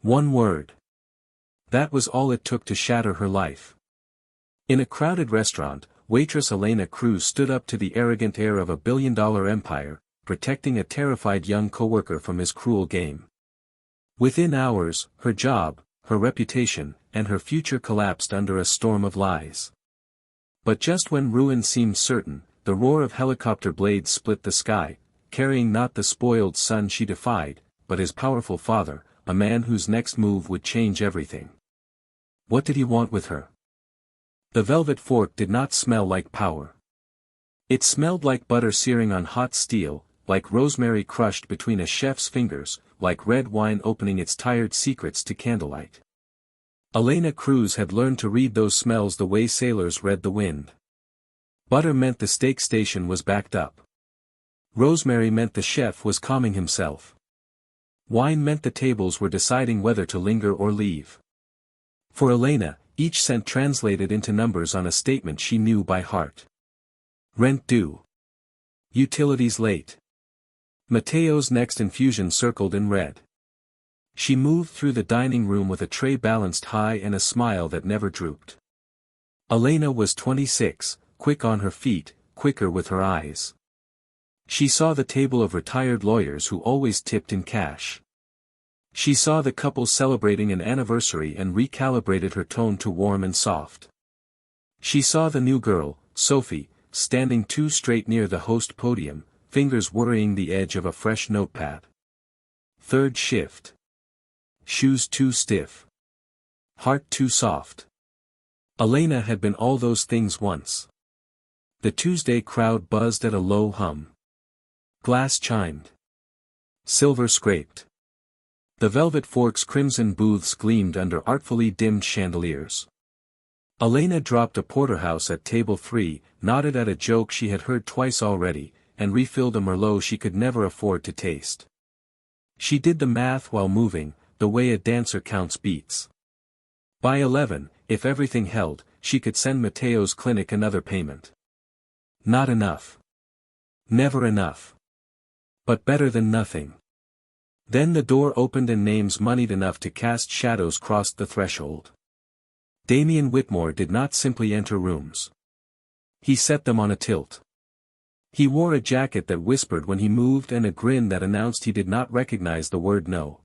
One word. That was all it took to shatter her life. In a crowded restaurant, waitress Elena Cruz stood up to the arrogant air of a billion-dollar empire, protecting a terrified young coworker from his cruel game. Within hours, her job, her reputation, and her future collapsed under a storm of lies. But just when ruin seemed certain, the roar of helicopter blades split the sky, carrying not the spoiled son she defied, but his powerful father, a man whose next move would change everything. What did he want with her? The velvet fork did not smell like power. It smelled like butter searing on hot steel, like rosemary crushed between a chef's fingers, like red wine opening its tired secrets to candlelight. Elena Cruz had learned to read those smells the way sailors read the wind. Butter meant the steak station was backed up. Rosemary meant the chef was calming himself. Wine meant the tables were deciding whether to linger or leave. For Elena, each cent translated into numbers on a statement she knew by heart. Rent due. Utilities late. Mateo's next infusion circled in red. She moved through the dining room with a tray balanced high and a smile that never drooped. Elena was 26, quick on her feet, quicker with her eyes. She saw the table of retired lawyers who always tipped in cash. She saw the couple celebrating an anniversary and recalibrated her tone to warm and soft. She saw the new girl, Sophie, standing too straight near the host podium, fingers worrying the edge of a fresh notepad. Third shift. Shoes too stiff. Heart too soft. Elena had been all those things once. The Tuesday crowd buzzed at a low hum. Glass chimed. Silver scraped. The velvet fork's crimson booths gleamed under artfully dimmed chandeliers. Elena dropped a porterhouse at table 3, nodded at a joke she had heard twice already, and refilled a Merlot she could never afford to taste. She did the math while moving, the way a dancer counts beats. By 11, if everything held, she could send Mateo's clinic another payment. Not enough. Never enough. But better than nothing. Then the door opened and names moneyed enough to cast shadows crossed the threshold. Damien Whitmore did not simply enter rooms. He set them on a tilt. He wore a jacket that whispered when he moved and a grin that announced he did not recognize the word no.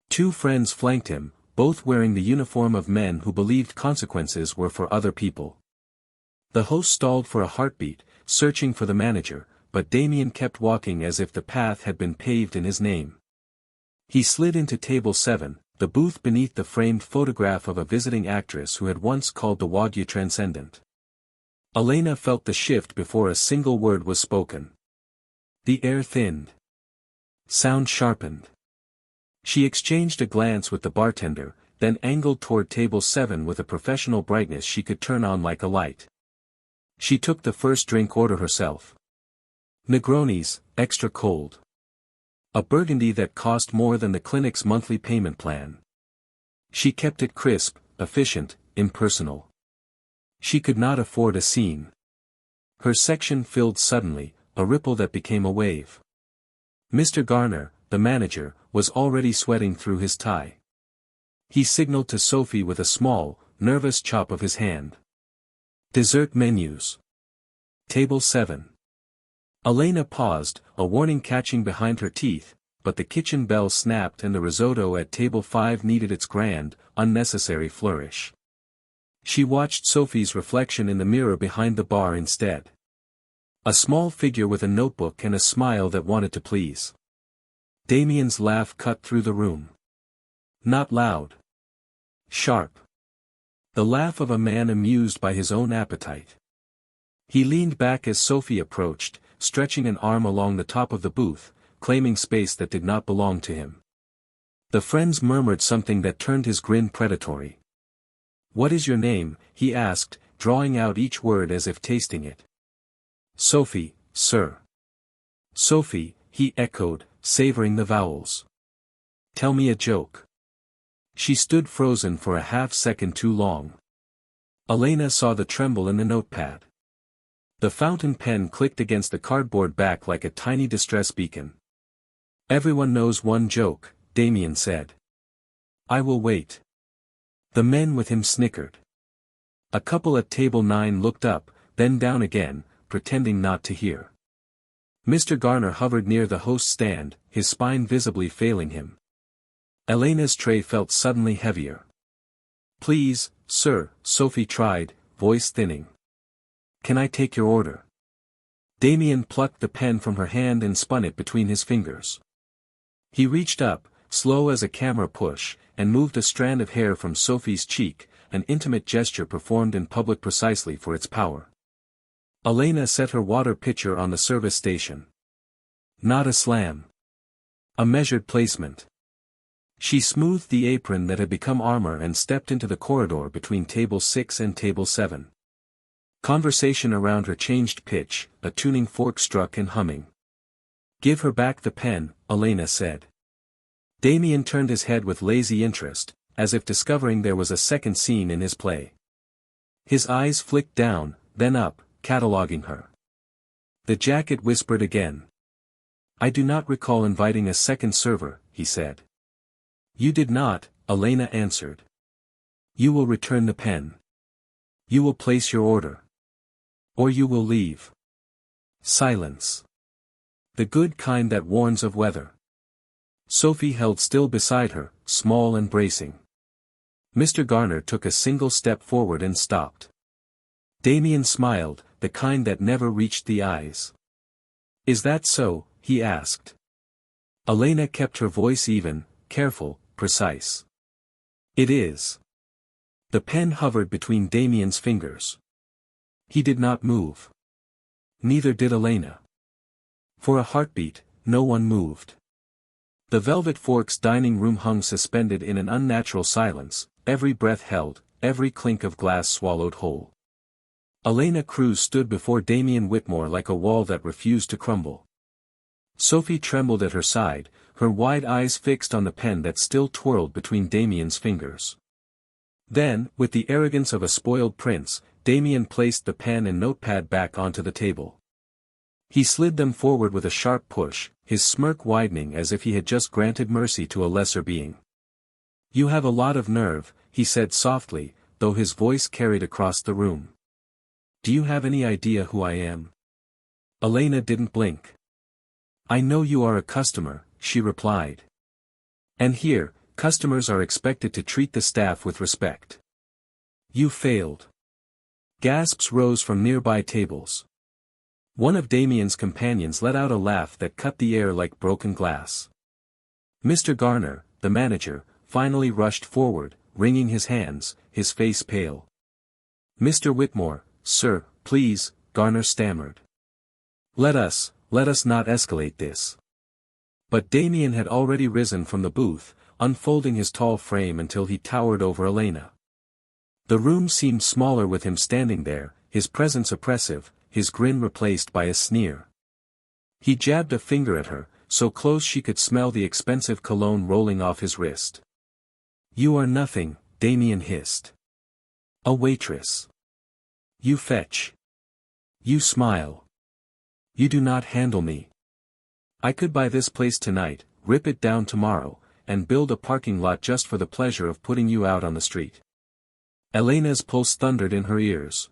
Two friends flanked him, both wearing the uniform of men who believed consequences were for other people. The host stalled for a heartbeat, searching for the manager, but Damien kept walking as if the path had been paved in his name. He slid into table 7, the booth beneath the framed photograph of a visiting actress who had once called the Wadya transcendent. Elena felt the shift before a single word was spoken. The air thinned. Sound sharpened. She exchanged a glance with the bartender, then angled toward table 7 with a professional brightness she could turn on like a light. She took the first drink order herself. Negronis, extra cold. A burgundy that cost more than the clinic's monthly payment plan. She kept it crisp, efficient, impersonal. She could not afford a scene. Her section filled suddenly, a ripple that became a wave. Mr. Garner, the manager, was already sweating through his tie. He signaled to Sophie with a small, nervous chop of his hand. Dessert menus. Table 7. Elena paused, a warning catching behind her teeth, but the kitchen bell snapped and the risotto at table 5 needed its grand, unnecessary flourish. She watched Sophie's reflection in the mirror behind the bar instead. A small figure with a notebook and a smile that wanted to please. Damien's laugh cut through the room. Not loud. Sharp. The laugh of a man amused by his own appetite. He leaned back as Sophie approached, stretching an arm along the top of the booth, claiming space that did not belong to him. The friends murmured something that turned his grin predatory. "What is your name?" he asked, drawing out each word as if tasting it. "Sophie, sir." "Sophie," he echoed, savoring the vowels. "Tell me a joke." She stood frozen for a half-second too long. Elena saw the tremble in the notepad. The fountain pen clicked against the cardboard back like a tiny distress beacon. "Everyone knows one joke," Damien said. I will wait. The men with him snickered. A couple at table 9 looked up, then down again, pretending not to hear. Mr. Garner hovered near the host's stand, his spine visibly failing him. Elena's tray felt suddenly heavier. Please, sir, Sophie tried, voice thinning. Can I take your order? Damien plucked the pen from her hand and spun it between his fingers. He reached up, slow as a camera push, and moved a strand of hair from Sophie's cheek, an intimate gesture performed in public precisely for its power. Elena set her water pitcher on the service station. Not a slam. A measured placement. She smoothed the apron that had become armor and stepped into the corridor between table 6 and table 7. Conversation around her changed pitch, a tuning fork struck and humming. Give her back the pen, Elena said. Damien turned his head with lazy interest, as if discovering there was a second scene in his play. His eyes flicked down, then up, cataloguing her. The jacket whispered again. I do not recall inviting a second server, he said. You did not, Elena answered. You will return the pen. You will place your order. Or you will leave. Silence. The good kind that warns of weather. Sophie held still beside her, small and bracing. Mr. Garner took a single step forward and stopped. Damien smiled, the kind that never reached the eyes. Is that so? He asked. Elena kept her voice even, careful, precise. It is. The pen hovered between Damien's fingers. He did not move. Neither did Elena. For a heartbeat, no one moved. The Velvet Forks dining room hung suspended in an unnatural silence, every breath held, every clink of glass swallowed whole. Elena Cruz stood before Damien Whitmore like a wall that refused to crumble. Sophie trembled at her side, her wide eyes fixed on the pen that still twirled between Damien's fingers. Then, with the arrogance of a spoiled prince, Damien placed the pen and notepad back onto the table. He slid them forward with a sharp push, his smirk widening as if he had just granted mercy to a lesser being. You have a lot of nerve, he said softly, though his voice carried across the room. Do you have any idea who I am? Elena didn't blink. I know you are a customer, she replied. And here, customers are expected to treat the staff with respect. You failed. Gasps rose from nearby tables. One of Damien's companions let out a laugh that cut the air like broken glass. Mr. Garner, the manager, finally rushed forward, wringing his hands, his face pale. Mr. Whitmore, sir, please, Garner stammered. Let us not escalate this. But Damien had already risen from the booth, unfolding his tall frame until he towered over Elena. The room seemed smaller with him standing there, his presence oppressive, his grin replaced by a sneer. He jabbed a finger at her, so close she could smell the expensive cologne rolling off his wrist. You are nothing, Damien hissed. A waitress. You fetch. You smile. You do not handle me. I could buy this place tonight, rip it down tomorrow, and build a parking lot just for the pleasure of putting you out on the street. Elena's pulse thundered in her ears.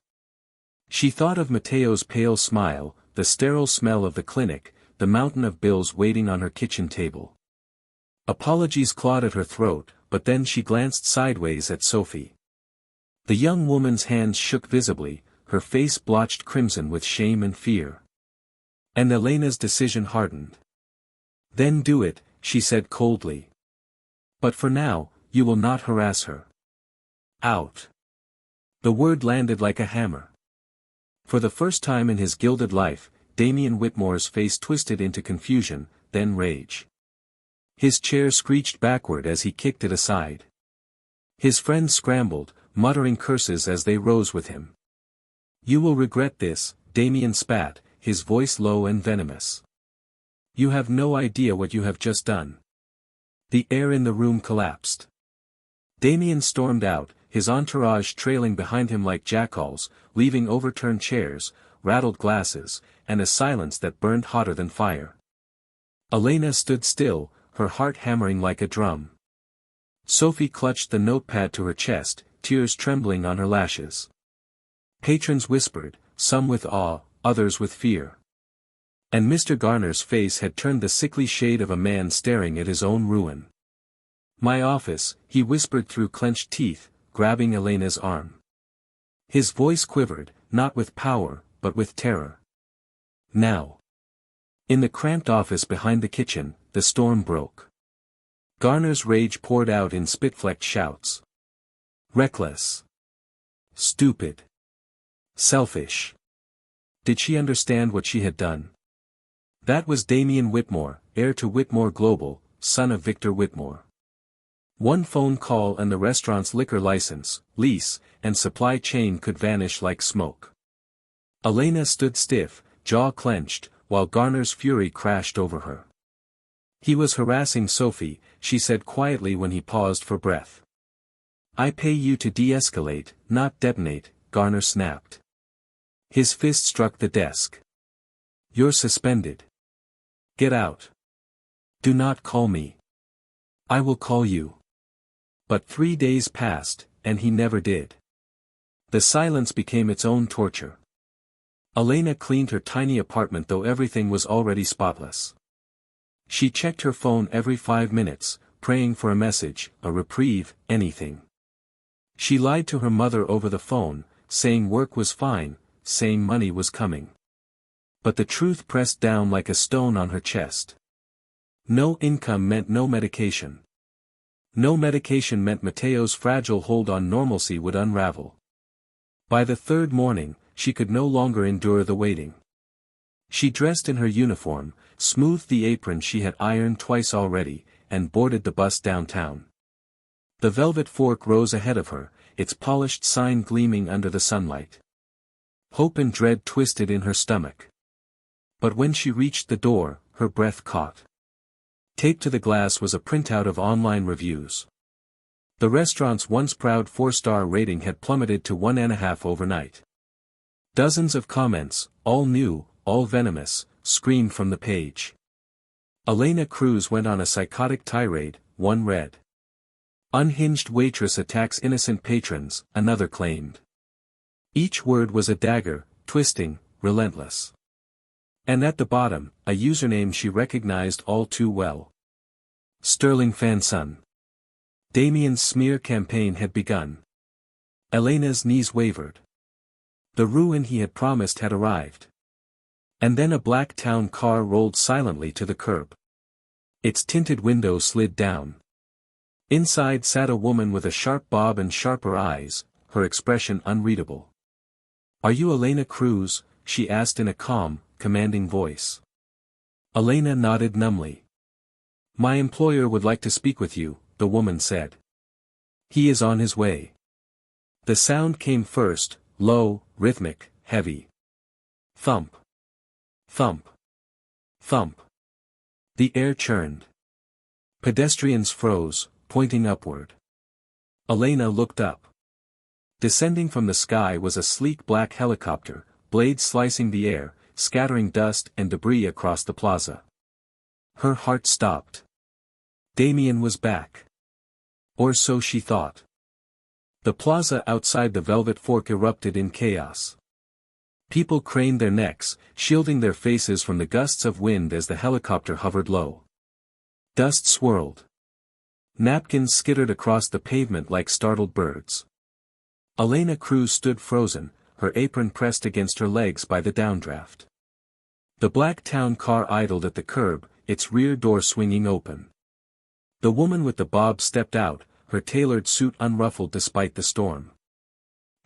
She thought of Mateo's pale smile, the sterile smell of the clinic, the mountain of bills waiting on her kitchen table. Apologies clawed at her throat, but then she glanced sideways at Sophie. The young woman's hands shook visibly, her face blotched crimson with shame and fear. And Elena's decision hardened. Then do it, she said coldly. But for now, you will not harass her. Out. The word landed like a hammer. For the first time in his gilded life, Damien Whitmore's face twisted into confusion, then rage. His chair screeched backward as he kicked it aside. His friends scrambled, muttering curses as they rose with him. You will regret this, Damien spat, his voice low and venomous. You have no idea what you have just done. The air in the room collapsed. Damien stormed out, his entourage trailing behind him like jackals, leaving overturned chairs, rattled glasses, and a silence that burned hotter than fire. Elena stood still, her heart hammering like a drum. Sophie clutched the notepad to her chest, tears trembling on her lashes. Patrons whispered, some with awe, others with fear. And Mr. Garner's face had turned the sickly shade of a man staring at his own ruin. "My office," he whispered through clenched teeth, grabbing Elena's arm. His voice quivered, not with power, but with terror. Now. In the cramped office behind the kitchen, the storm broke. Garner's rage poured out in spit-flecked shouts. Reckless. Stupid. Selfish. Did she understand what she had done? That was Damien Whitmore, heir to Whitmore Global, son of Victor Whitmore. One phone call and the restaurant's liquor license, lease, and supply chain could vanish like smoke. Elena stood stiff, jaw clenched, while Garner's fury crashed over her. "He was harassing Sophie," she said quietly when he paused for breath. "I pay you to de-escalate, not detonate," Garner snapped. His fist struck the desk. "You're suspended. Get out. Do not call me. I will call you." But 3 days passed, and he never did. The silence became its own torture. Elena cleaned her tiny apartment though everything was already spotless. She checked her phone every 5 minutes, praying for a message, a reprieve, anything. She lied to her mother over the phone, saying work was fine, saying money was coming. But the truth pressed down like a stone on her chest. No income meant no medication. No medication meant Mateo's fragile hold on normalcy would unravel. By the 3rd morning, she could no longer endure the waiting. She dressed in her uniform, smoothed the apron she had ironed twice already, and boarded the bus downtown. The Velvet Fork rose ahead of her, its polished sign gleaming under the sunlight. Hope and dread twisted in her stomach. But when she reached the door, her breath caught. Taped to the glass was a printout of online reviews. The restaurant's once proud 4-star rating had plummeted to 1.5 overnight. Dozens of comments, all new, all venomous, screamed from the page. Elena Cruz went on a psychotic tirade, one read. "Unhinged waitress attacks innocent patrons," another claimed. Each word was a dagger, twisting, relentless. And at the bottom, a username she recognized all too well. Sterling Fanson. Damien's smear campaign had begun. Elena's knees wavered. The ruin he had promised had arrived. And then a black town car rolled silently to the curb. Its tinted window slid down. Inside sat a woman with a sharp bob and sharper eyes, her expression unreadable. "Are you Elena Cruz?" she asked in a calm, commanding voice. Elena nodded numbly. "My employer would like to speak with you," the woman said. "He is on his way." The sound came first, low, rhythmic, heavy. Thump. Thump. Thump. The air churned. Pedestrians froze, pointing upward. Elena looked up. Descending from the sky was a sleek black helicopter, blades slicing the air, scattering dust and debris across the plaza. Her heart stopped. Damien was back. Or so she thought. The plaza outside the Velvet Fork erupted in chaos. People craned their necks, shielding their faces from the gusts of wind as the helicopter hovered low. Dust swirled. Napkins skittered across the pavement like startled birds. Elena Cruz stood frozen, her apron pressed against her legs by the downdraft. The black town car idled at the curb, its rear door swinging open. The woman with the bob stepped out, her tailored suit unruffled despite the storm.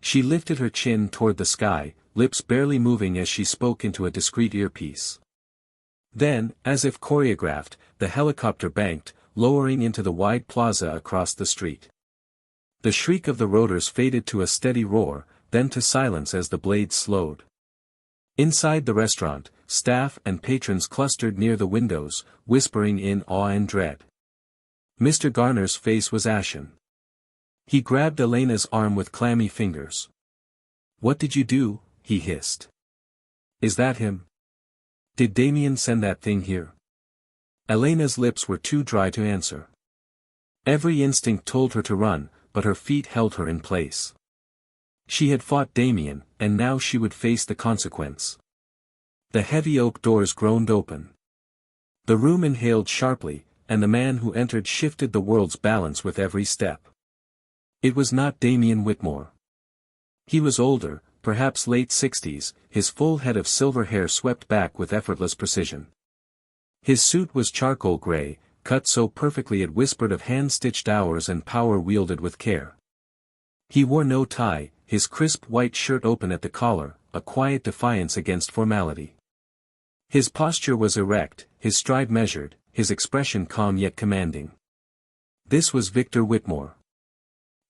She lifted her chin toward the sky, lips barely moving as she spoke into a discreet earpiece. Then, as if choreographed, the helicopter banked, lowering into the wide plaza across the street. The shriek of the rotors faded to a steady roar, then to silence as the blades slowed. Inside the restaurant, staff and patrons clustered near the windows, whispering in awe and dread. Mr. Garner's face was ashen. He grabbed Elena's arm with clammy fingers. "What did you do?" he hissed. "Is that him? Did Damien send that thing here?" Elena's lips were too dry to answer. Every instinct told her to run, but her feet held her in place. She had fought Damien, and now she would face the consequence. The heavy oak doors groaned open. The room inhaled sharply, and the man who entered shifted the world's balance with every step. It was not Damien Whitmore. He was older, perhaps late 60s, his full head of silver hair swept back with effortless precision. His suit was charcoal gray, cut so perfectly it whispered of hand-stitched hours and power wielded with care. He wore no tie, his crisp white shirt open at the collar, a quiet defiance against formality. His posture was erect, his stride measured, his expression calm yet commanding. This was Victor Whitmore.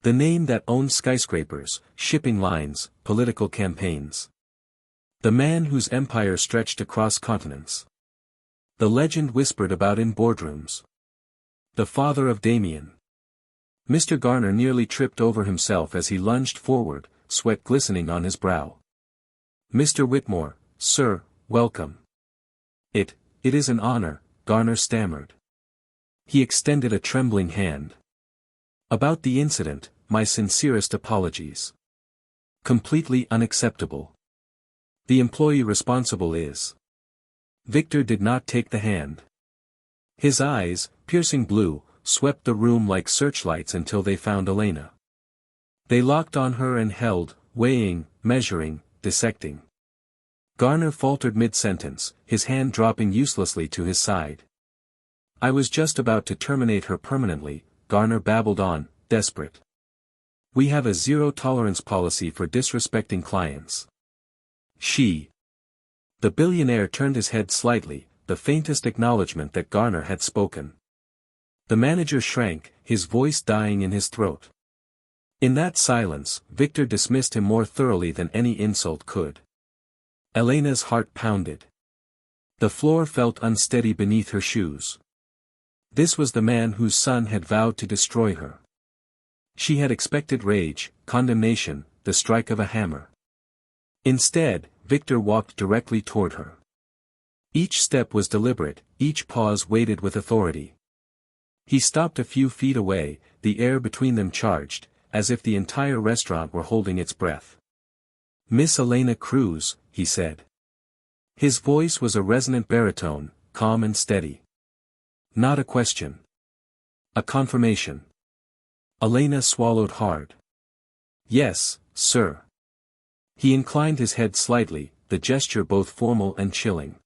The name that owned skyscrapers, shipping lines, political campaigns. The man whose empire stretched across continents. The legend whispered about in boardrooms. The father of Damien. Mr. Garner nearly tripped over himself as he lunged forward, sweat glistening on his brow. Mr. Whitmore, sir, welcome. It is an honor, Garner stammered. He extended a trembling hand. About the incident, my sincerest apologies. Completely unacceptable. The employee responsible is. Victor did not take the hand. His eyes, piercing blue, swept the room like searchlights until they found Elena. They locked on her and held, weighing, measuring, dissecting. Garner faltered mid-sentence, his hand dropping uselessly to his side. I was just about to terminate her permanently, Garner babbled on, desperate. We have a zero-tolerance policy for disrespecting clients. The billionaire turned his head slightly, the faintest acknowledgement that Garner had spoken. The manager shrank, his voice dying in his throat. In that silence, Victor dismissed him more thoroughly than any insult could. Elena's heart pounded. The floor felt unsteady beneath her shoes. This was the man whose son had vowed to destroy her. She had expected rage, condemnation, the strike of a hammer. Instead, Victor walked directly toward her. Each step was deliberate, each pause weighted with authority. He stopped a few feet away, the air between them charged, as if the entire restaurant were holding its breath. Miss Elena Cruz, he said. His voice was a resonant baritone, calm and steady. Not a question. A confirmation. Elena swallowed hard. Yes, sir. He inclined his head slightly, the gesture both formal and chilling.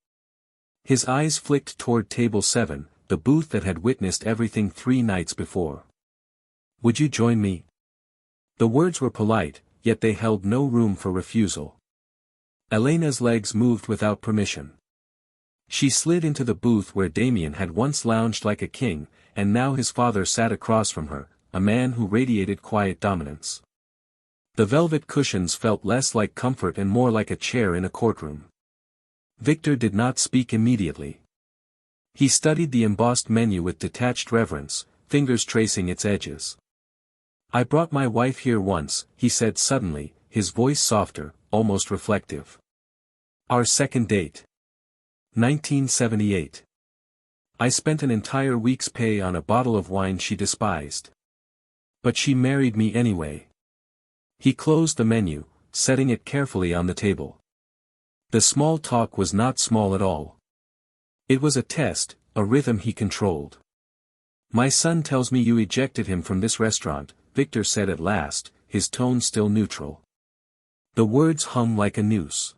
His eyes flicked toward table 7, the booth that had witnessed everything 3 nights before. Would you join me? The words were polite, yet they held no room for refusal. Elena's legs moved without permission. She slid into the booth where Damien had once lounged like a king, and now his father sat across from her, a man who radiated quiet dominance. The velvet cushions felt less like comfort and more like a chair in a courtroom. Victor did not speak immediately. He studied the embossed menu with detached reverence, fingers tracing its edges. I brought my wife here once, he said suddenly, his voice softer, almost reflective. Our second date. 1978. I spent an entire week's pay on a bottle of wine she despised. But she married me anyway. He closed the menu, setting it carefully on the table. The small talk was not small at all. It was a test, a rhythm he controlled. My son tells me you ejected him from this restaurant, Victor said at last, his tone still neutral. The words hung like a noose.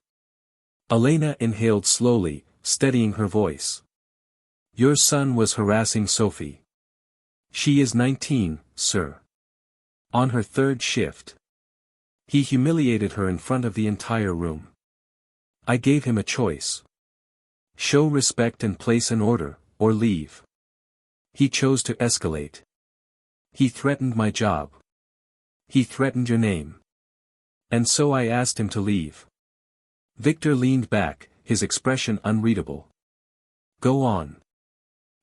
Elena inhaled slowly, steadying her voice. Your son was harassing Sophie. She is 19, sir. On her 3rd shift. He humiliated her in front of the entire room. I gave him a choice. Show respect and place an order, or leave. He chose to escalate. He threatened my job. He threatened your name. And so I asked him to leave. Victor leaned back, his expression unreadable. Go on.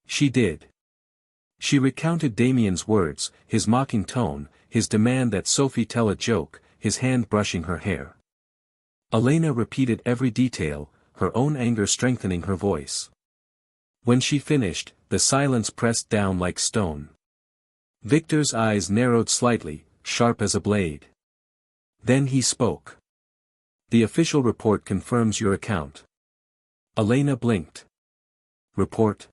She did. She recounted Damien's words, his mocking tone, his demand that Sophie tell a joke, his hand brushing her hair. Elena repeated every detail, her own anger strengthening her voice. When she finished, the silence pressed down like stone. Victor's eyes narrowed slightly, sharp as a blade. Then he spoke. The official report confirms your account. Elena blinked. Report?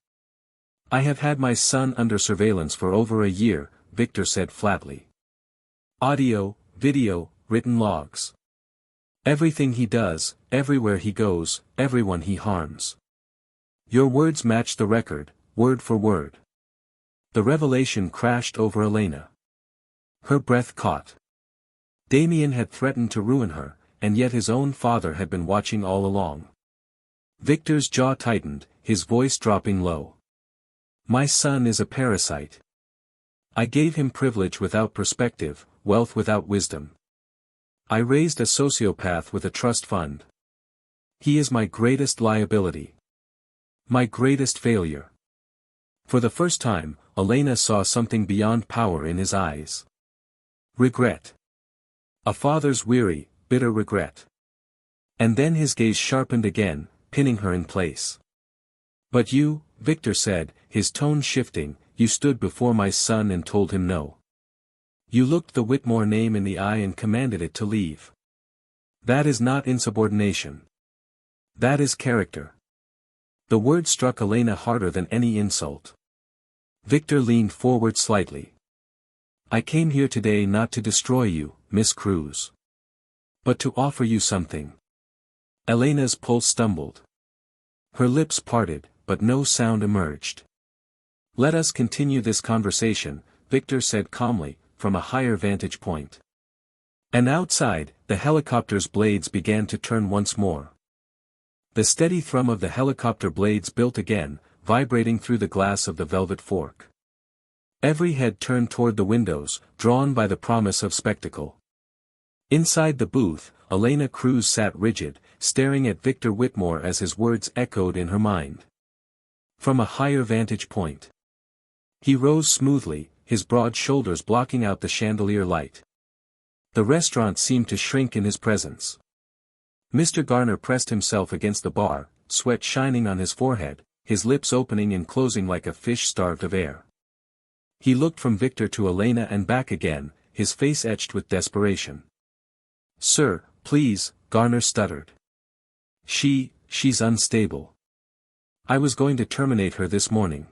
I have had my son under surveillance for over a year, Victor said flatly. Audio, video, written logs. Everything he does, everywhere he goes, everyone he harms. Your words match the record, word for word. The revelation crashed over Elena. Her breath caught. Damien had threatened to ruin her, and yet his own father had been watching all along. Victor's jaw tightened, his voice dropping low. My son is a parasite. I gave him privilege without perspective, wealth without wisdom. I raised a sociopath with a trust fund. He is my greatest liability. My greatest failure. For the first time, Elena saw something beyond power in his eyes. Regret. A father's weary, bitter regret. And then his gaze sharpened again, pinning her in place. But you, Victor said, his tone shifting, you stood before my son and told him no. You looked the Whitmore name in the eye and commanded it to leave. That is not insubordination. That is character. The word struck Elena harder than any insult. Victor leaned forward slightly. I came here today not to destroy you, Miss Cruz. But to offer you something. Elena's pulse stumbled. Her lips parted, but no sound emerged. Let us continue this conversation, Victor said calmly, from a higher vantage point. And outside, the helicopter's blades began to turn once more. The steady thrum of the helicopter blades built again, vibrating through the glass of the velvet fork. Every head turned toward the windows, drawn by the promise of spectacle. Inside the booth, Elena Cruz sat rigid, staring at Victor Whitmore as his words echoed in her mind. From a higher vantage point. He rose smoothly, his broad shoulders blocking out the chandelier light. The restaurant seemed to shrink in his presence. Mr. Garner pressed himself against the bar, sweat shining on his forehead, his lips opening and closing like a fish starved of air. He looked from Victor to Elena and back again, his face etched with desperation. Sir, please, Garner stuttered. She's unstable. I was going to terminate her this morning.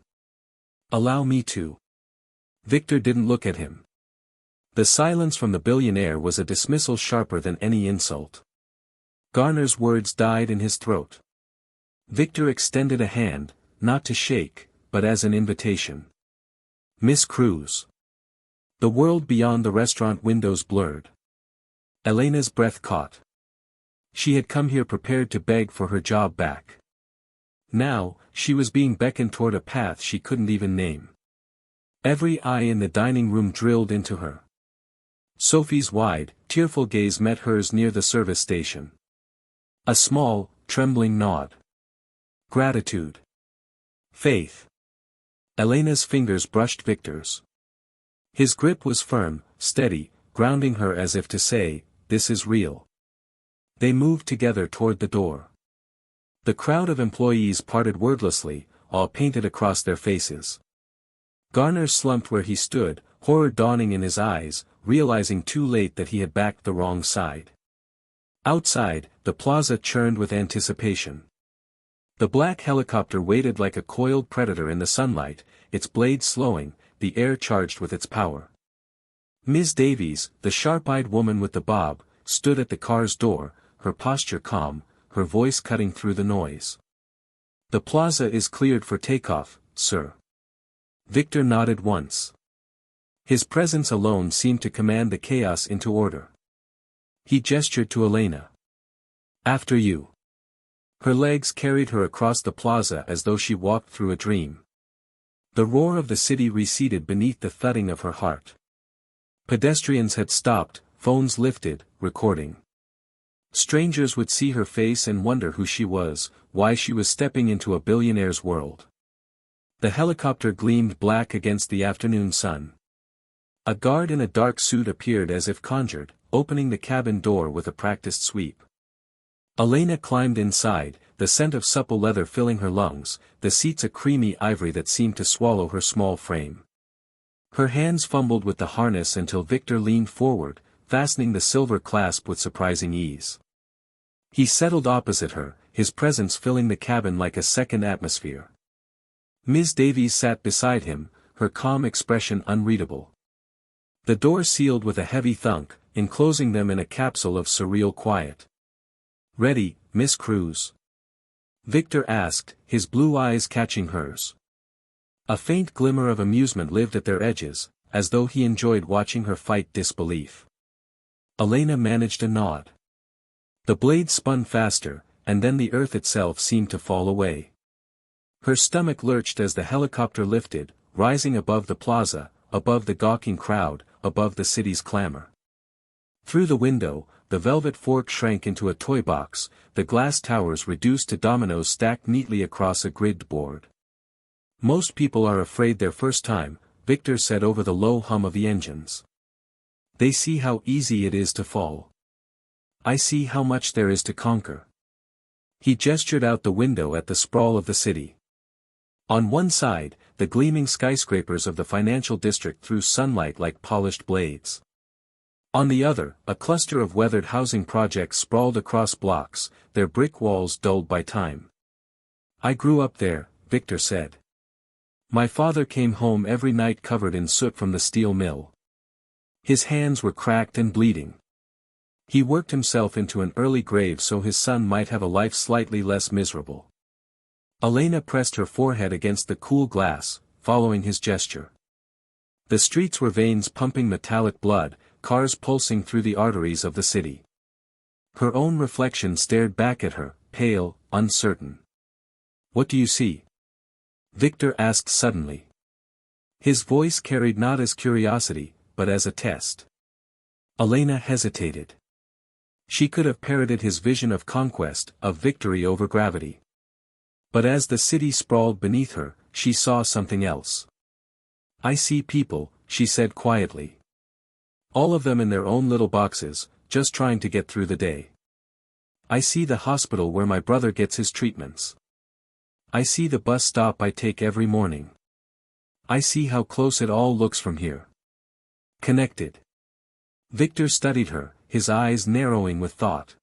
Allow me to. Victor didn't look at him. The silence from the billionaire was a dismissal sharper than any insult. Garner's words died in his throat. Victor extended a hand, not to shake, but as an invitation. Miss Cruz. The world beyond the restaurant windows blurred. Elena's breath caught. She had come here prepared to beg for her job back. Now, she was being beckoned toward a path she couldn't even name. Every eye in the dining room drilled into her. Sophie's wide, tearful gaze met hers near the service station. A small, trembling nod. Gratitude. Faith. Elena's fingers brushed Victor's. His grip was firm, steady, grounding her as if to say, this is real. They moved together toward the door. The crowd of employees parted wordlessly, awe painted across their faces. Garner slumped where he stood, horror dawning in his eyes, realizing too late that he had backed the wrong side. Outside, the plaza churned with anticipation. The black helicopter waited like a coiled predator in the sunlight, its blades slowing, the air charged with its power. Ms. Davies, the sharp-eyed woman with the bob, stood at the car's door, her posture calm, her voice cutting through the noise. The plaza is cleared for takeoff, sir. Victor nodded once. His presence alone seemed to command the chaos into order. He gestured to Elena. After you. Her legs carried her across the plaza as though she walked through a dream. The roar of the city receded beneath the thudding of her heart. Pedestrians had stopped, phones lifted, recording. Strangers would see her face and wonder who she was, why she was stepping into a billionaire's world. The helicopter gleamed black against the afternoon sun. A guard in a dark suit appeared as if conjured, opening the cabin door with a practiced sweep. Elena climbed inside, the scent of supple leather filling her lungs, the seats a creamy ivory that seemed to swallow her small frame. Her hands fumbled with the harness until Victor leaned forward, fastening the silver clasp with surprising ease. He settled opposite her, his presence filling the cabin like a second atmosphere. Ms. Davies sat beside him, her calm expression unreadable. The door sealed with a heavy thunk, enclosing them in a capsule of surreal quiet. "Ready, Miss Cruz?" Victor asked, his blue eyes catching hers. A faint glimmer of amusement lived at their edges, as though he enjoyed watching her fight disbelief. Elena managed a nod. The blade spun faster, and then the earth itself seemed to fall away. Her stomach lurched as the helicopter lifted, rising above the plaza, above the gawking crowd, above the city's clamor. Through the window, the velvet fork shrank into a toy box, the glass towers reduced to dominoes stacked neatly across a gridded board. "Most people are afraid their first time," Victor said over the low hum of the engines. "They see how easy it is to fall. I see how much there is to conquer." He gestured out the window at the sprawl of the city. On one side, the gleaming skyscrapers of the financial district threw sunlight like polished blades. On the other, a cluster of weathered housing projects sprawled across blocks, their brick walls dulled by time. "I grew up there," Victor said. "My father came home every night covered in soot from the steel mill. His hands were cracked and bleeding. He worked himself into an early grave so his son might have a life slightly less miserable." Elena pressed her forehead against the cool glass, following his gesture. The streets were veins pumping metallic blood, cars pulsing through the arteries of the city. Her own reflection stared back at her, pale, uncertain. "What do you see?" Victor asked suddenly. His voice carried not as curiosity, but as a test. Elena hesitated. She could have parroted his vision of conquest, of victory over gravity. But as the city sprawled beneath her, she saw something else. "I see people," she said quietly. "All of them in their own little boxes, just trying to get through the day. I see the hospital where my brother gets his treatments. I see the bus stop I take every morning. I see how close it all looks from here. Connected." Victor studied her, his eyes narrowing with thought.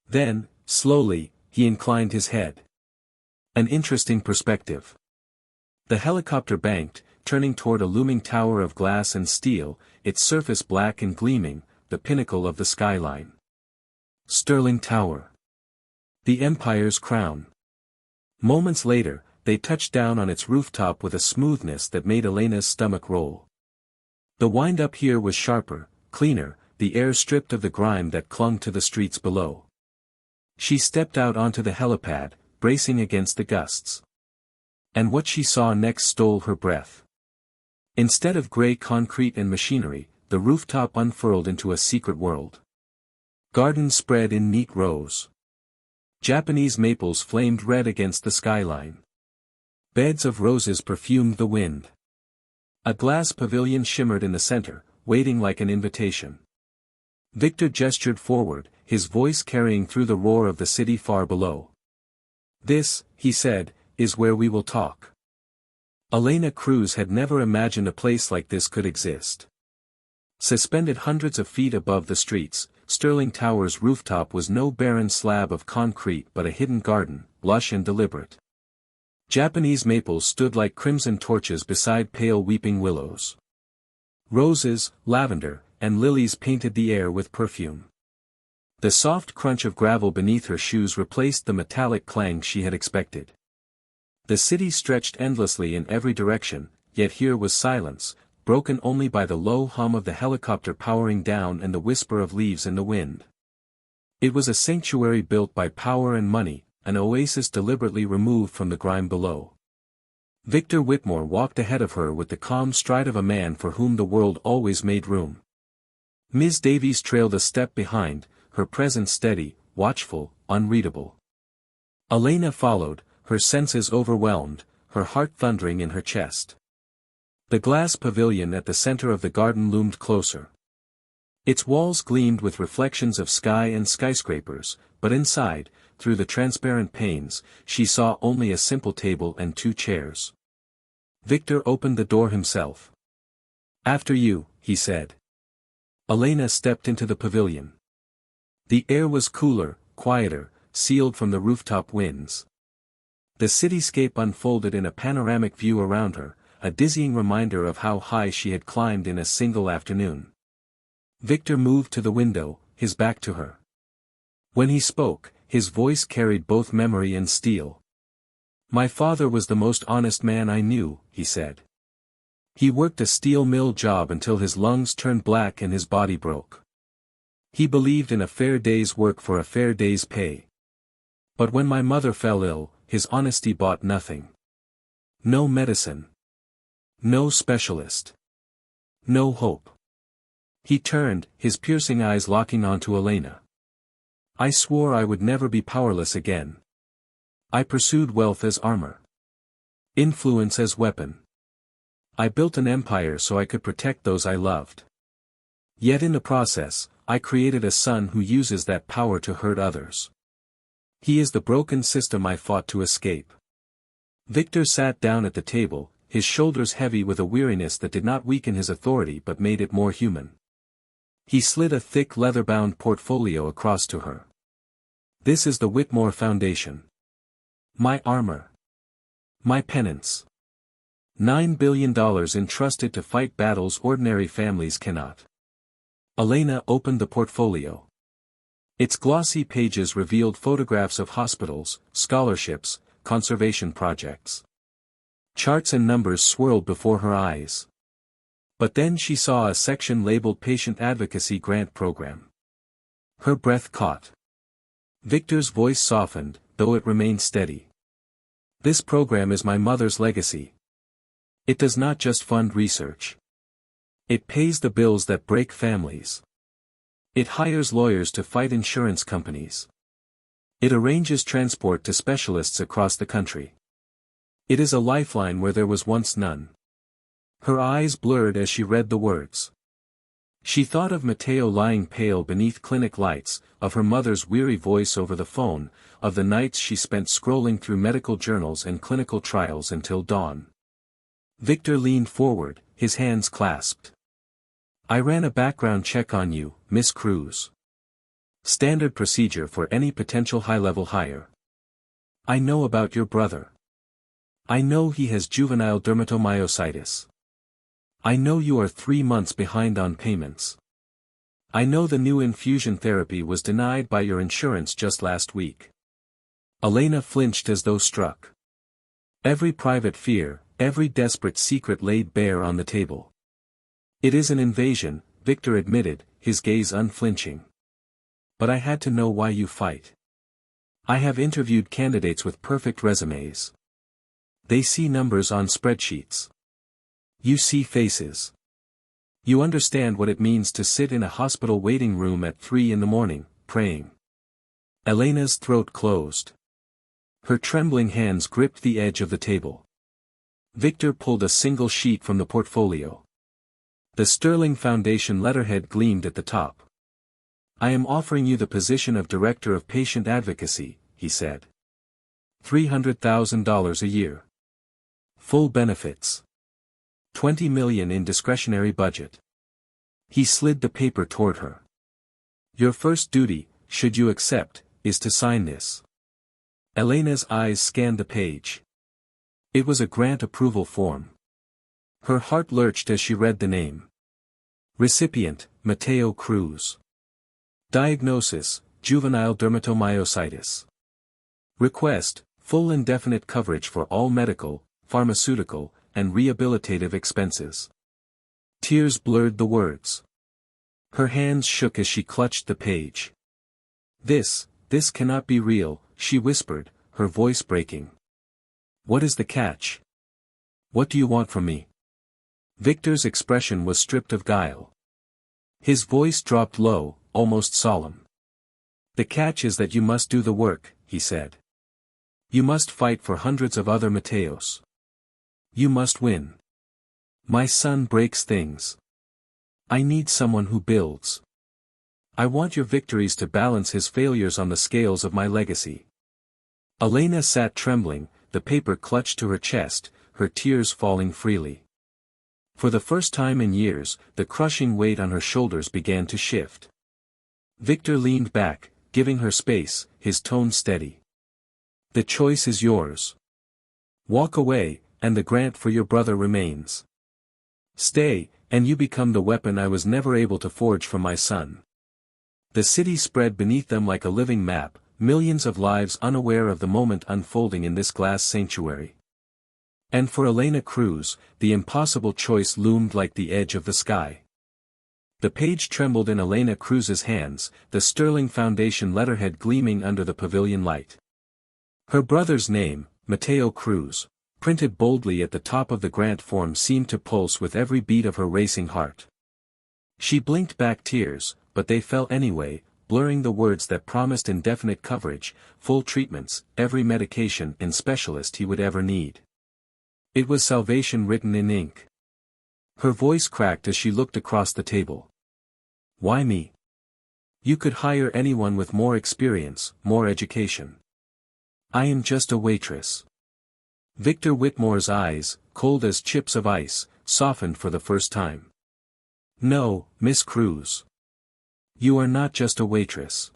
Then, slowly, he inclined his head. "An interesting perspective." The helicopter banked, turning toward a looming tower of glass and steel, its surface black and gleaming, the pinnacle of the skyline. Sterling Tower. The Empire's crown. Moments later, they touched down on its rooftop with a smoothness that made Elena's stomach roll. The wind-up here was sharper, cleaner, the air stripped of the grime that clung to the streets below. She stepped out onto the helipad, bracing against the gusts. And what she saw next stole her breath. Instead of gray concrete and machinery, the rooftop unfurled into a secret world. Gardens spread in neat rows. Japanese maples flamed red against the skyline. Beds of roses perfumed the wind. A glass pavilion shimmered in the center, waiting like an invitation. Victor gestured forward, his voice carrying through the roar of the city far below. "This," he said, "is where we will talk." Elena Cruz had never imagined a place like this could exist. Suspended hundreds of feet above the streets, Sterling Tower's rooftop was no barren slab of concrete but a hidden garden, lush and deliberate. Japanese maples stood like crimson torches beside pale weeping willows. Roses, lavender, and lilies painted the air with perfume. The soft crunch of gravel beneath her shoes replaced the metallic clang she had expected. The city stretched endlessly in every direction, yet here was silence, broken only by the low hum of the helicopter powering down and the whisper of leaves in the wind. It was a sanctuary built by power and money, an oasis deliberately removed from the grime below. Victor Whitmore walked ahead of her with the calm stride of a man for whom the world always made room. Ms. Davies trailed a step behind, her presence steady, watchful, unreadable. Elena followed, her senses overwhelmed, her heart thundering in her chest. The glass pavilion at the center of the garden loomed closer. Its walls gleamed with reflections of sky and skyscrapers, but inside, through the transparent panes, she saw only a simple table and two chairs. Victor opened the door himself. After you, he said. Elena stepped into the pavilion. The air was cooler, quieter, sealed from the rooftop winds. The cityscape unfolded in a panoramic view around her, a dizzying reminder of how high she had climbed in a single afternoon. Victor moved to the window, his back to her. When he spoke, his voice carried both memory and steel. My father was the most honest man I knew, he said. He worked a steel mill job until his lungs turned black and his body broke. He believed in a fair day's work for a fair day's pay. But when my mother fell ill, his honesty bought nothing. No medicine. No specialist. No hope. He turned, his piercing eyes locking onto Elena. I swore I would never be powerless again. I pursued wealth as armor. Influence as weapon. I built an empire so I could protect those I loved. Yet in the process, I created a son who uses that power to hurt others. He is the broken system I fought to escape. Victor sat down at the table, his shoulders heavy with a weariness that did not weaken his authority but made it more human. He slid a thick leather-bound portfolio across to her. This is the Whitmore Foundation. My armor. My penance. $9 billion entrusted to fight battles ordinary families cannot. Elena opened the portfolio. Its glossy pages revealed photographs of hospitals, scholarships, conservation projects. Charts and numbers swirled before her eyes. But then she saw a section labeled Patient Advocacy Grant Program. Her breath caught. Victor's voice softened, though it remained steady. This program is my mother's legacy. It does not just fund research. It pays the bills that break families. It hires lawyers to fight insurance companies. It arranges transport to specialists across the country. It is a lifeline where there was once none. Her eyes blurred as she read the words. She thought of Matteo lying pale beneath clinic lights, of her mother's weary voice over the phone, of the nights she spent scrolling through medical journals and clinical trials until dawn. Victor leaned forward, his hands clasped. I ran a background check on you, Miss Cruz. Standard procedure for any potential high-level hire. I know about your brother. I know he has juvenile dermatomyositis. I know you are 3 months behind on payments. I know the new infusion therapy was denied by your insurance just last week. Elena flinched as though struck. Every private fear, every desperate secret laid bare on the table. It is an invasion, Victor admitted, his gaze unflinching. But I had to know why you fight. I have interviewed candidates with perfect resumes. They see numbers on spreadsheets. You see faces. You understand what it means to sit in a hospital waiting room at 3 a.m, praying. Elena's throat closed. Her trembling hands gripped the edge of the table. Victor pulled a single sheet from the portfolio. The sterling foundation letterhead gleamed at the top. I am offering you the position of Director of Patient Advocacy, he said. $300,000 a year. Full benefits. $20 million in discretionary budget. He slid the paper toward her. Your first duty, should you accept, is to sign this. Elena's eyes scanned the page. It was a grant approval form. Her heart lurched as she read the name. Recipient, Matteo Cruz. Diagnosis, juvenile dermatomyositis. Request, full indefinite coverage for all medical, pharmaceutical, and rehabilitative expenses. Tears blurred the words. Her hands shook as she clutched the page. This cannot be real, she whispered, her voice breaking. What is the catch? What do you want from me? Victor's expression was stripped of guile. His voice dropped low, almost solemn. The catch is that you must do the work, he said. You must fight for hundreds of other Mateos. You must win. My son breaks things. I need someone who builds. I want your victories to balance his failures on the scales of my legacy. Elena sat trembling, the paper clutched to her chest, her tears falling freely. For the first time in years, the crushing weight on her shoulders began to shift. Victor leaned back, giving her space, his tone steady. The choice is yours. Walk away, and the grant for your brother remains. Stay, and you become the weapon I was never able to forge for my son. The city spread beneath them like a living map, millions of lives unaware of the moment unfolding in this glass sanctuary. And for Elena Cruz, the impossible choice loomed like the edge of the sky. The page trembled in Elena Cruz's hands, the sterling foundation letterhead gleaming under the pavilion light. Her brother's name, Mateo Cruz, printed boldly at the top of the grant form seemed to pulse with every beat of her racing heart. She blinked back tears, but they fell anyway, blurring the words that promised indefinite coverage, full treatments, every medication and specialist he would ever need. It was salvation written in ink. Her voice cracked as she looked across the table. Why me? You could hire anyone with more experience, more education. I am just a waitress. Victor Whitmore's eyes, cold as chips of ice, softened for the first time. No, Miss Cruz. You are not just a waitress.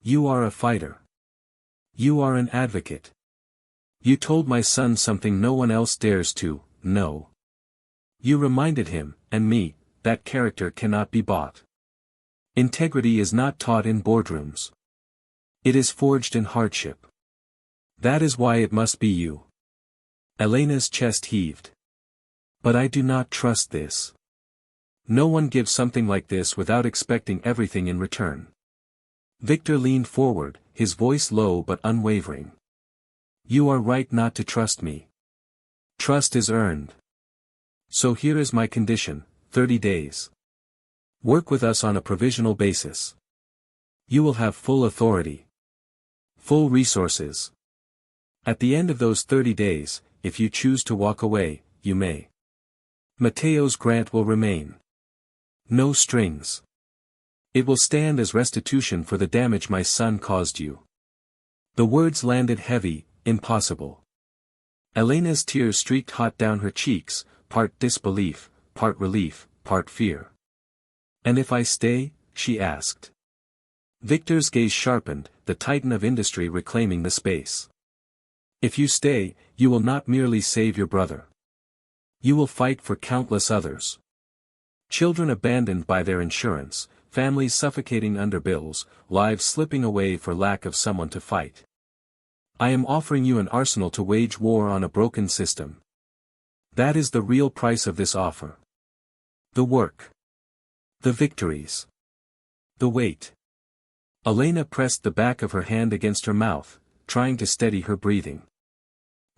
You are a fighter. You are an advocate. You told my son something no one else dares to, know. You reminded him, and me, that character cannot be bought. Integrity is not taught in boardrooms. It is forged in hardship. That is why it must be you. Elena's chest heaved. But I do not trust this. No one gives something like this without expecting everything in return. Victor leaned forward, his voice low but unwavering. You are right not to trust me. Trust is earned. So here is my condition, 30 days. Work with us on a provisional basis. You will have full authority. Full resources. At the end of those 30 days, if you choose to walk away, you may. Mateo's grant will remain. No strings. It will stand as restitution for the damage my son caused you. The words landed heavy, impossible. Elena's tears streaked hot down her cheeks, part disbelief, part relief, part fear. And if I stay? She asked. Victor's gaze sharpened, the titan of industry reclaiming the space. If you stay, you will not merely save your brother. You will fight for countless others. Children abandoned by their insurance, families suffocating under bills, lives slipping away for lack of someone to fight. I am offering you an arsenal to wage war on a broken system. That is the real price of this offer. The work. The victories. The weight. Elena pressed the back of her hand against her mouth, trying to steady her breathing.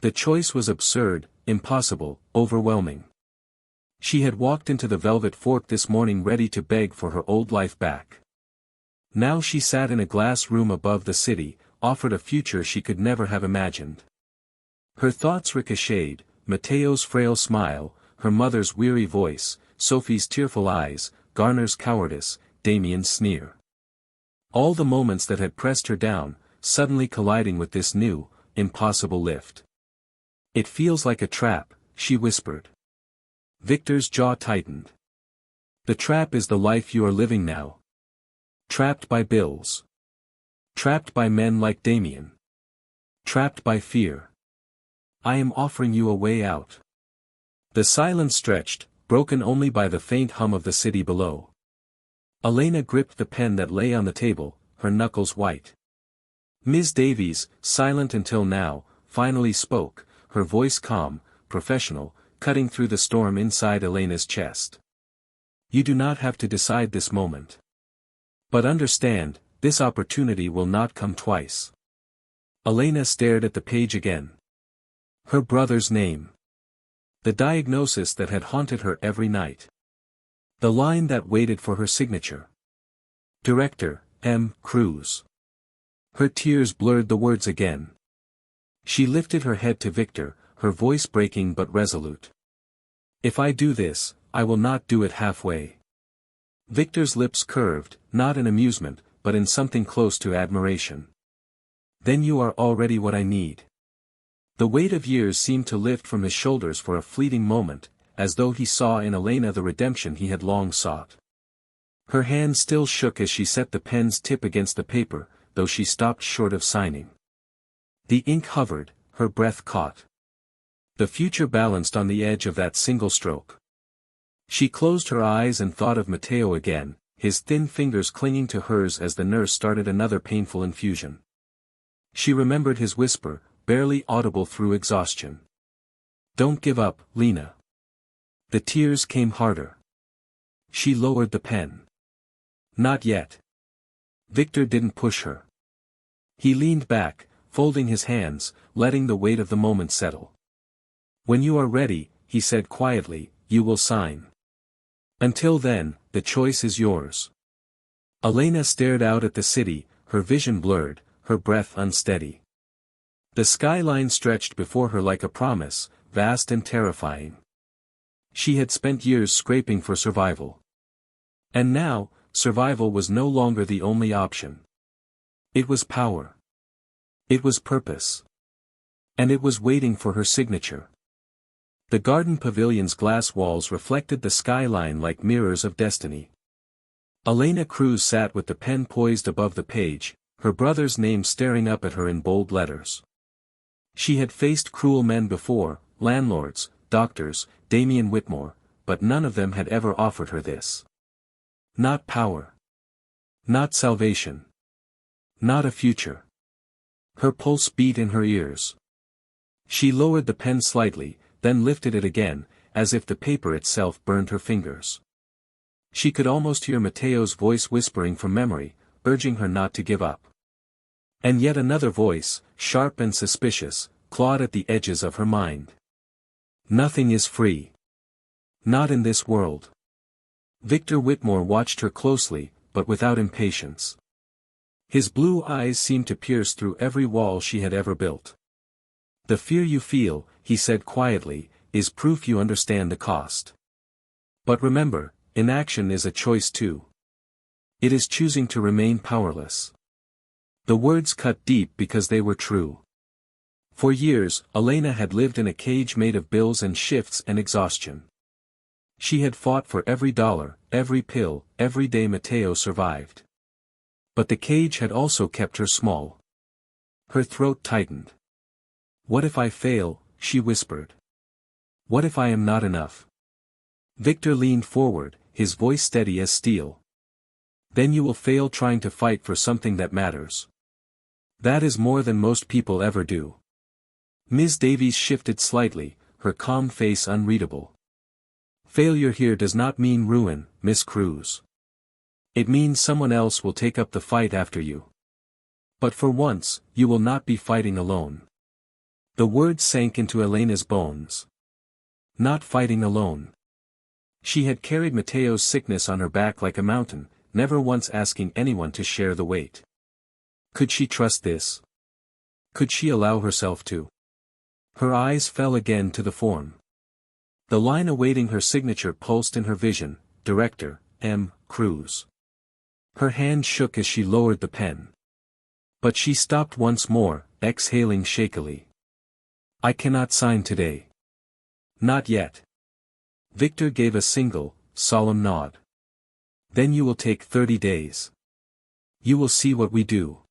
The choice was absurd, impossible, overwhelming. She had walked into the velvet fort this morning ready to beg for her old life back. Now she sat in a glass room above the city, offered a future she could never have imagined. Her thoughts ricocheted, Mateo's frail smile, her mother's weary voice, Sophie's tearful eyes, Garner's cowardice, Damien's sneer. All the moments that had pressed her down, suddenly colliding with this new, impossible lift. It feels like a trap, she whispered. Victor's jaw tightened. The trap is the life you are living now. Trapped by bills. Trapped by men like Damien. Trapped by fear. I am offering you a way out. The silence stretched, broken only by the faint hum of the city below. Elena gripped the pen that lay on the table, her knuckles white. Ms. Davies, silent until now, finally spoke, her voice calm, professional, cutting through the storm inside Elena's chest. You do not have to decide this moment. But understand, this opportunity will not come twice. Elena stared at the page again. Her brother's name. The diagnosis that had haunted her every night. The line that waited for her signature. Director, M. Cruz. Her tears blurred the words again. She lifted her head to Victor, her voice breaking but resolute. If I do this, I will not do it halfway. Victor's lips curved, not in amusement, but in something close to admiration. Then you are already what I need. The weight of years seemed to lift from his shoulders for a fleeting moment, as though he saw in Elena the redemption he had long sought. Her hand still shook as she set the pen's tip against the paper, though she stopped short of signing. The ink hovered, her breath caught. The future balanced on the edge of that single stroke. She closed her eyes and thought of Matteo again, his thin fingers clinging to hers as the nurse started another painful infusion. She remembered his whisper, barely audible through exhaustion. "Don't give up, Lena." The tears came harder. She lowered the pen. "Not yet." Victor didn't push her. He leaned back, folding his hands, letting the weight of the moment settle. "When you are ready," he said quietly, "you will sign. Until then, the choice is yours." Elena stared out at the city, her vision blurred, her breath unsteady. The skyline stretched before her like a promise, vast and terrifying. She had spent years scraping for survival. And now, survival was no longer the only option. It was power. It was purpose. And it was waiting for her signature. The garden pavilion's glass walls reflected the skyline like mirrors of destiny. Elena Cruz sat with the pen poised above the page, her brother's name staring up at her in bold letters. She had faced cruel men before, landlords, doctors, Damian Whitmore, but none of them had ever offered her this. Not power. Not salvation. Not a future. Her pulse beat in her ears. She lowered the pen slightly, then lifted it again, as if the paper itself burned her fingers. She could almost hear Matteo's voice whispering from memory, urging her not to give up. And yet another voice, sharp and suspicious, clawed at the edges of her mind. Nothing is free. Not in this world. Victor Whitmore watched her closely, but without impatience. His blue eyes seemed to pierce through every wall she had ever built. "The fear you feel," he said quietly, "is proof you understand the cost. But remember, inaction is a choice too. It is choosing to remain powerless." The words cut deep because they were true. For years, Elena had lived in a cage made of bills and shifts and exhaustion. She had fought for every dollar, every pill, every day Matteo survived. But the cage had also kept her small. Her throat tightened. "What if I fail?" she whispered. "What if I am not enough?" Victor leaned forward, his voice steady as steel. "Then you will fail trying to fight for something that matters. That is more than most people ever do." Ms. Davies shifted slightly, her calm face unreadable. "Failure here does not mean ruin, Miss Cruz. It means someone else will take up the fight after you. But for once, you will not be fighting alone." The words sank into Elena's bones. Not fighting alone. She had carried Matteo's sickness on her back like a mountain, never once asking anyone to share the weight. Could she trust this? Could she allow herself to? Her eyes fell again to the form. The line awaiting her signature pulsed in her vision, Director, M. Cruz. Her hand shook as she lowered the pen. But she stopped once more, exhaling shakily. "I cannot sign today." "Not yet." Victor gave a single, solemn nod. "Then you will take 30 days. You will see what we do.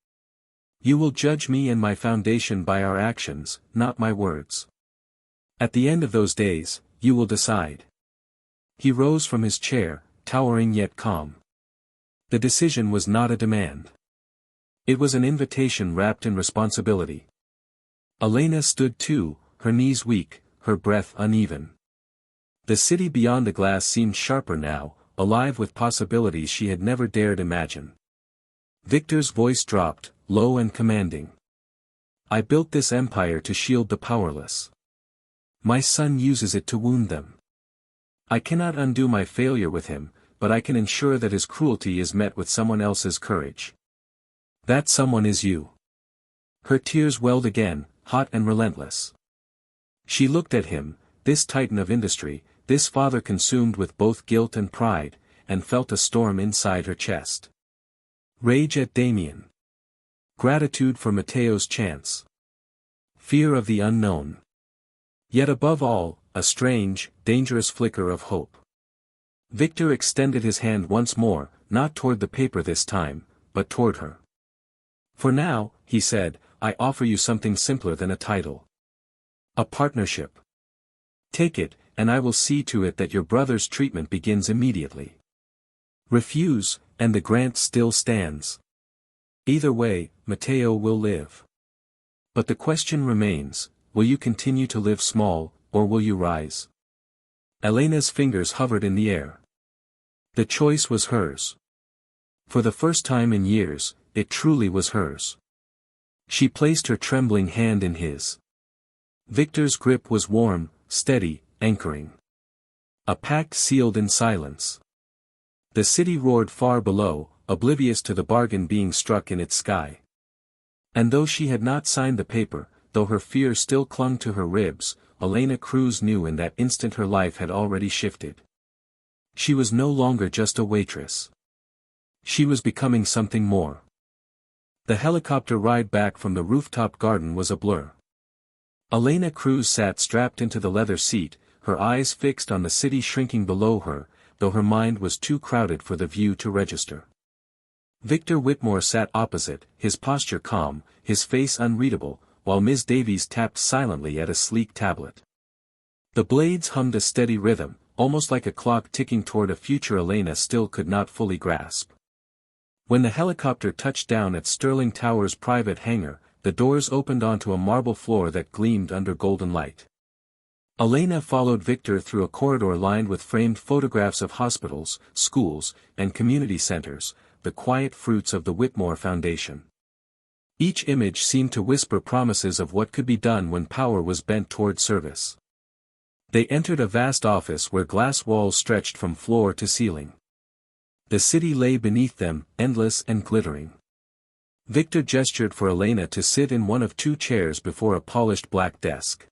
You will judge me and my foundation by our actions, not my words. At the end of those days, you will decide." He rose from his chair, towering yet calm. The decision was not a demand. It was an invitation wrapped in responsibility. Elena stood too, her knees weak, her breath uneven. The city beyond the glass seemed sharper now, alive with possibilities she had never dared imagine. Victor's voice dropped, low and commanding. "I built this empire to shield the powerless. My son uses it to wound them. I cannot undo my failure with him, but I can ensure that his cruelty is met with someone else's courage. That someone is you." Her tears welled again, hot and relentless. She looked at him, this titan of industry, this father consumed with both guilt and pride, and felt a storm inside her chest. Rage at Damian. Gratitude for Matteo's chance. Fear of the unknown. Yet above all, a strange, dangerous flicker of hope. Victor extended his hand once more, not toward the paper this time, but toward her. For now, he said, I offer you something simpler than a title. A partnership. Take it, and I will see to it that your brother's treatment begins immediately. Refuse, and the grant still stands. Either way, Matteo will live. But the question remains, will you continue to live small, or will you rise? Elena's fingers hovered in the air. The choice was hers. For the first time in years, it truly was hers. She placed her trembling hand in his. Victor's grip was warm, steady, anchoring. A pact sealed in silence. The city roared far below, oblivious to the bargain being struck in its sky. And though she had not signed the paper, though her fear still clung to her ribs, Elena Cruz knew in that instant her life had already shifted. She was no longer just a waitress. She was becoming something more. The helicopter ride back from the rooftop garden was a blur. Elena Cruz sat strapped into the leather seat, her eyes fixed on the city shrinking below her, though her mind was too crowded for the view to register. Victor Whitmore sat opposite, his posture calm, his face unreadable, while Ms. Davies tapped silently at a sleek tablet. The blades hummed a steady rhythm, almost like a clock ticking toward a future Elena still could not fully grasp. When the helicopter touched down at Sterling Tower's private hangar, the doors opened onto a marble floor that gleamed under golden light. Elena followed Victor through a corridor lined with framed photographs of hospitals, schools, and community centers, the quiet fruits of the Whitmore Foundation. Each image seemed to whisper promises of what could be done when power was bent toward service. They entered a vast office where glass walls stretched from floor to ceiling. The city lay beneath them, endless and glittering. Victor gestured for Elena to sit in one of two chairs before a polished black desk.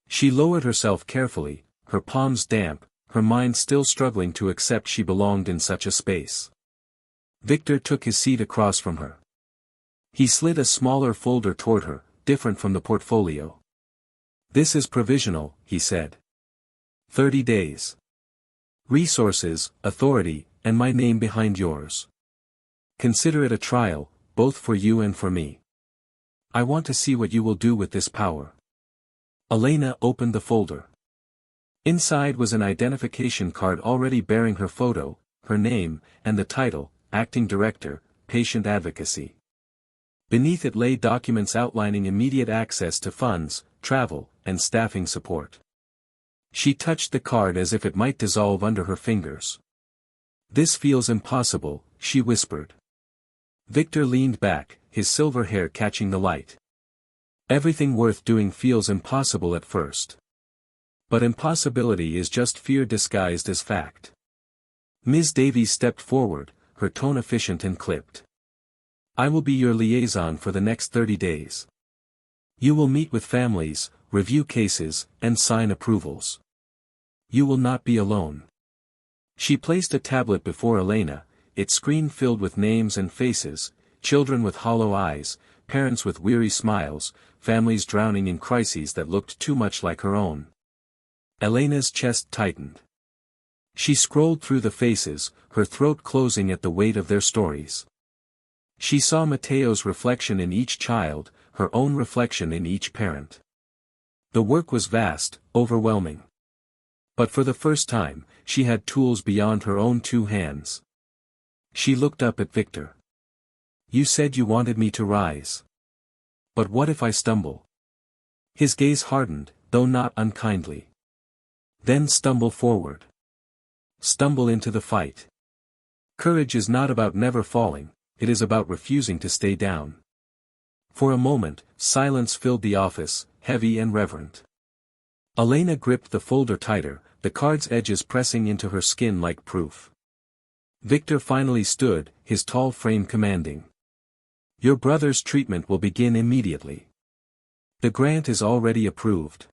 She lowered herself carefully, her palms damp, her mind still struggling to accept she belonged in such a space. Victor took his seat across from her. He slid a smaller folder toward her, different from the portfolio. This is provisional, he said. 30 days. Resources, authority, and my name behind yours. Consider it a trial, both for you and for me. I want to see what you will do with this power. Elena opened the folder. Inside was an identification card already bearing her photo, her name, and the title, Acting Director, Patient Advocacy. Beneath it lay documents outlining immediate access to funds, travel, and staffing support. She touched the card as if it might dissolve under her fingers. This feels impossible, she whispered. Victor leaned back, his silver hair catching the light. Everything worth doing feels impossible at first. But impossibility is just fear disguised as fact. Ms. Davies stepped forward, her tone efficient and clipped. I will be your liaison for the next 30 days. You will meet with families, review cases, and sign approvals. You will not be alone. She placed a tablet before Elena, its screen filled with names and faces, children with hollow eyes, parents with weary smiles, families drowning in crises that looked too much like her own. Elena's chest tightened. She scrolled through the faces, her throat closing at the weight of their stories. She saw Matteo's reflection in each child, her own reflection in each parent. The work was vast, overwhelming. But for the first time, she had tools beyond her own two hands. She looked up at Victor. You said you wanted me to rise. But what if I stumble? His gaze hardened, though not unkindly. Then stumble forward. Stumble into the fight. Courage is not about never falling, it is about refusing to stay down. For a moment, silence filled the office, heavy and reverent. Elena gripped the folder tighter, the card's edges pressing into her skin like proof. Victor finally stood, his tall frame commanding. Your brother's treatment will begin immediately. The grant is already approved.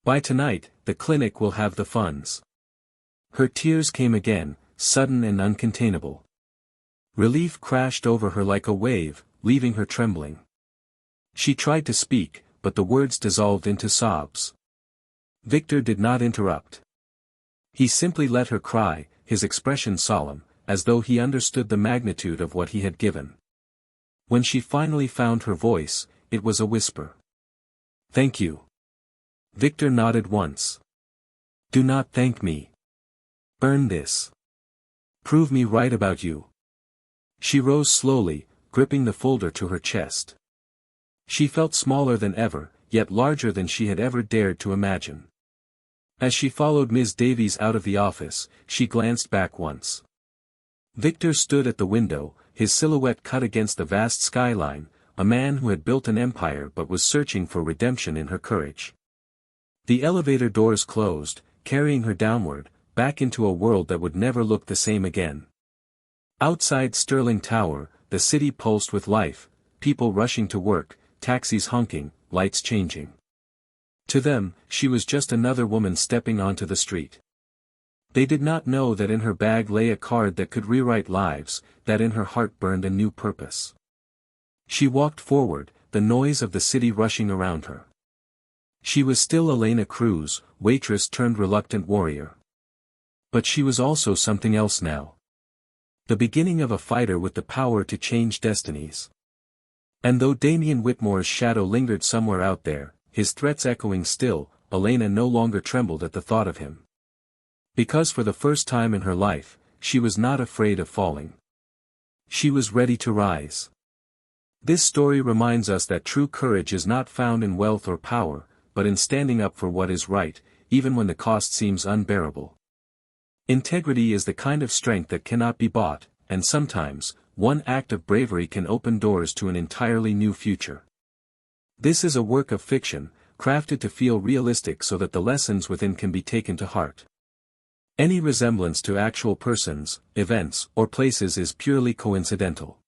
By tonight, the clinic will have the funds. Her tears came again, sudden and uncontainable. Relief crashed over her like a wave, leaving her trembling. She tried to speak, but the words dissolved into sobs. Victor did not interrupt. He simply let her cry, his expression solemn, as though he understood the magnitude of what he had given. When she finally found her voice, it was a whisper. "Thank you." Victor nodded once. "Do not thank me. Earn this. Prove me right about you." She rose slowly, gripping the folder to her chest. She felt smaller than ever, yet larger than she had ever dared to imagine. As she followed Ms. Davies out of the office, she glanced back once. Victor stood at the window, his silhouette cut against the vast skyline, a man who had built an empire but was searching for redemption in her courage. The elevator doors closed, carrying her downward, back into a world that would never look the same again. Outside Sterling Tower, the city pulsed with life, people rushing to work, taxis honking, lights changing. To them, she was just another woman stepping onto the street. They did not know that in her bag lay a card that could rewrite lives, that in her heart burned a new purpose. She walked forward, the noise of the city rushing around her. She was still Elena Cruz, waitress turned reluctant warrior. But she was also something else now. The beginning of a fighter with the power to change destinies. And though Damian Whitmore's shadow lingered somewhere out there, his threats echoing still, Elena no longer trembled at the thought of him. Because for the first time in her life, she was not afraid of falling. She was ready to rise. This story reminds us that true courage is not found in wealth or power, but in standing up for what is right, even when the cost seems unbearable. Integrity is the kind of strength that cannot be bought, and sometimes, one act of bravery can open doors to an entirely new future. This is a work of fiction, crafted to feel realistic so that the lessons within can be taken to heart. Any resemblance to actual persons, events, or places is purely coincidental.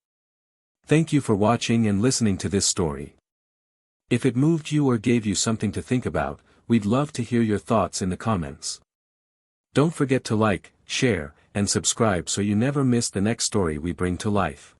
Thank you for watching and listening to this story. If it moved you or gave you something to think about, we'd love to hear your thoughts in the comments. Don't forget to like, share, and subscribe so you never miss the next story we bring to life.